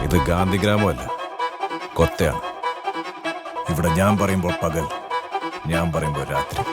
ഇത് ഗാന്ധി ഗ്രാമമല്ല, കൊത്തയാണ്. ഇവിടെ ഞാൻ പറയുമ്പോൾ പകൽ, ഞാൻ പറയുമ്പോൾ രാത്രി.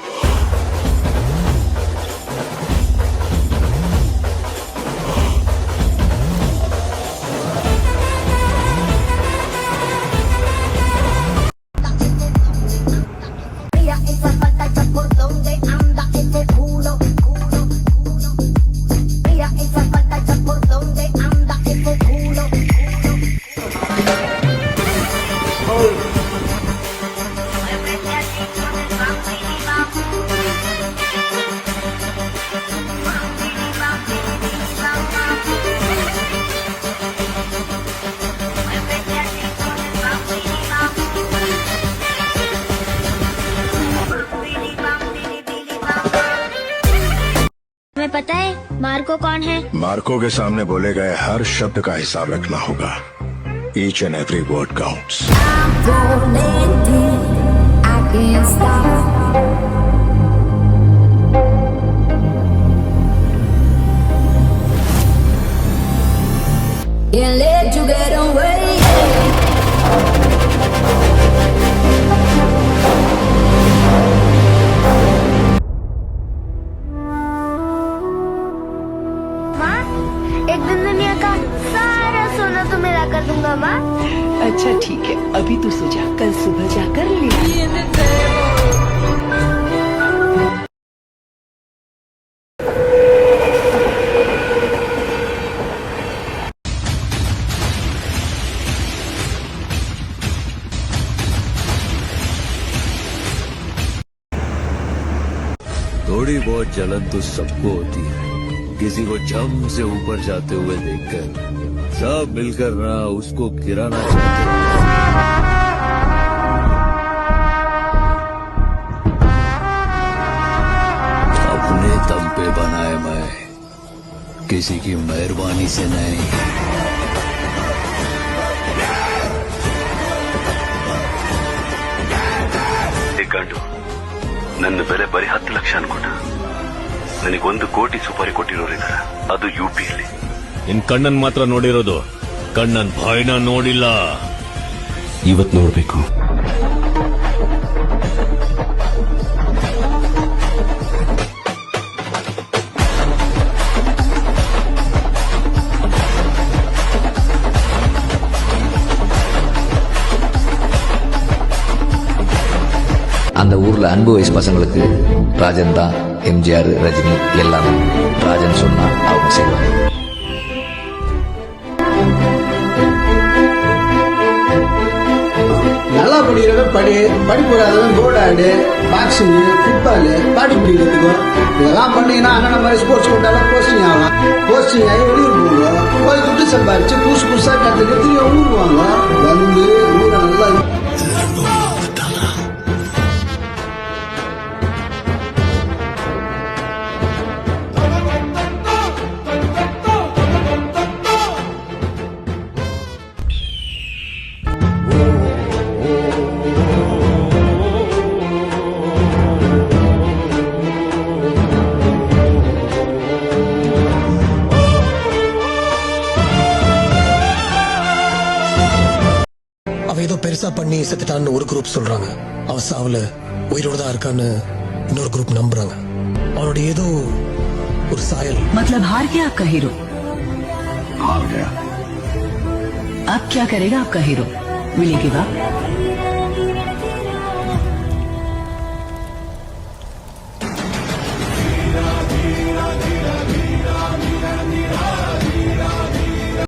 पता है मार्को कौन है? मार्को के सामने बोले गए हर शब्द का हिसाब रखना होगा. Each and every word counts. Can't let you get away. एक दिन दुनिया का सारा सोना तो मेरा कर दूंगा माँ. अच्छा ठीक है, अभी तू सो जा, कल सुबह जाकर ले. थोड़ी बहुत जलन तो सबको होती है. किसी को जम से ऊपर जाते हुए देखकर सब मिलकर ना उसको गिराना चाहते. अपने दम पे बनाए मैं, किसी की मेहरबानी से नहीं. ಗಂಡು ನನ್ನ ಬೆಲೆ ಬರೀ 10 ಲಕ್ಷ ಅನ್ಕೊಂಡ. ನನಗೆ 1 ಕೋಟಿ ಸುಪಾರಿ ಕೊಟ್ಟಿರೋರಿದ್ದಾರೆ, ಅದು ಯುಪಿಯಲ್ಲಿ. ನಿನ್ ಕಣ್ಣನ್ ಮಾತ್ರ ನೋಡಿರೋದು, ಕಣ್ಣನ್ ಬಾಯಿನ ನೋಡಿಲ್ಲ. ಇವತ್ತು ನೋಡ್ಬೇಕು. அந்த ஊர்ல அன்பு வயசு பசங்களுக்கு ராஜன் தான் எம்ஜிஆர், ரஜினி எல்லாமே. ராஜன் சொன்னா அவங்க செய்வாங்க. நல்லா படிக்கிறவன் படிக்கூடாதவன் கோல்டு ஆடு, பாக்ஸிங், ஃபுட்பால், பாடி பிடிக்கிறதுக்கும் இதெல்லாம் பண்ணீங்கன்னா அண்ணன் மாதிரி ஸ்போர்ட்ஸ் கோட்டாலாம் போஸ்டிங் ஆகலாம். போஸ்டிங் ஆகி வெளியூர் போவோம், போய் துட்டு சம்பாரிச்சு புதுசாக கற்றுட்டு திரும்ப ஊருக்கு வாங்க. வந்து ஊரை நல்லா ஏதோ பெருசா பண்ணி செத்துட்டான்னு ஒரு குரூப் சொல்றாங்க. அவன் சாவுல உயிரோட தான் இருக்கான்னு இன்னொரு குரூப் நம்புறாங்க. அவனோட ஏதோ ஒரு சாயல். मतलब हार गया आपका हीरो? हार गया. अब क्या करेगा आपका हीरो? विले के बाद